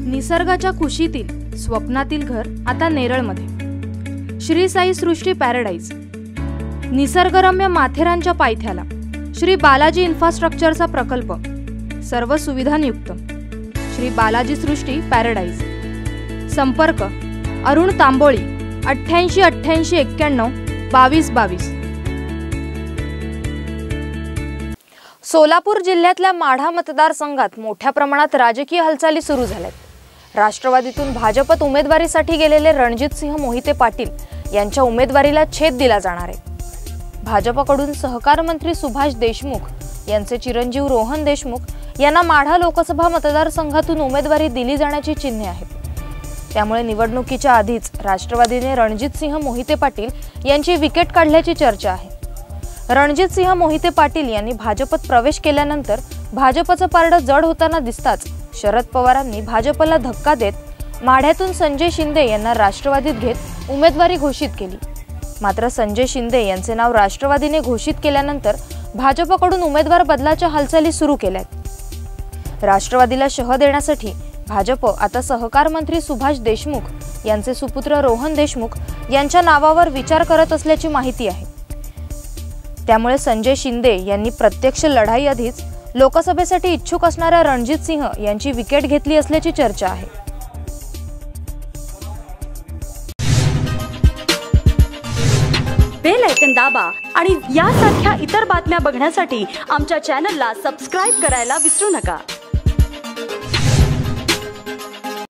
निसर्गाच्या कुशीतील स्वप्नातील घर आता नेरळमध्ये। श्री साई सृष्टी पॅराडाइज, निसर्गरम्य माथेरानच्या पायथ्याला श्री बालाजी इन्फ्रास्ट्रक्चरचा प्रकल्प, सर्व सुविधांयुक्त। श्री बालाजी सृष्टी पॅराडाइज। संपर्क अरुण तांबोळी 88 88 91 22 22। सोलापूर जिल्ह्यातल्या माढा मतदारसंघात मोठ्या प्रमाणात राजकीय हालचाली सुरू झाल्यात। राष्ट्रवादीतून भाजपत उमेदवारीसाठी गेलेले रणजितसिंह मोहिते पाटील यांच्या उमेदवारीला छेद दिला जाणार आहे। भाजपकडून सहकार मंत्री सुभाष देशमुख यांचे चिरंजीव रोहन देशमुख यांना माढा लोकसभा मतदारसंघातून उमेदवारी दिली जाण्याची चिन्हे आहेत। त्यामुळे निवडणुकीच्या आधीच राष्ट्रवादीने रणजितसिंह मोहिते पाटील यांची विकेट काढल्याची चर्चा आहे। रणजितसिंह मोहिते पाटील यांनी भाजपत प्रवेश केल्यानंतर भाजपचं पारडं जड होताना दिसताच शरद पवारांनी भाजपला धक्का देत माढ्यातून संजय शिंदे यांना राष्ट्रवादीत घेत उमेदवारी घोषित केली। मात्र संजय शिंदे यांचे नाव राष्ट्रवादीने घोषित केल्यानंतर भाजपकडून उमेदवार बदलाच्या हालचाली सुरू केल्यात। राष्ट्रवादीला शह देण्यासाठी भाजप आता सहकार मंत्री सुभाष देशमुख यांचे सुपुत्र रोहन देशमुख यांच्या नावावर विचार करत असल्याची माहिती आहे। त्यामुळे संजय शिंदे यांनी प्रत्यक्ष लढाई आधीच लोकसभेसाठी इच्छुक असणाऱ्या रणजितसिंह यांची विकेट घेतली असल्याची चर्चा आहे। बेल आयकॉन दाबा आणि यासारख्या इतर बातम्या बघण्यासाठी आमच्या चॅनलला सबस्क्राइब करायला विसरू नका।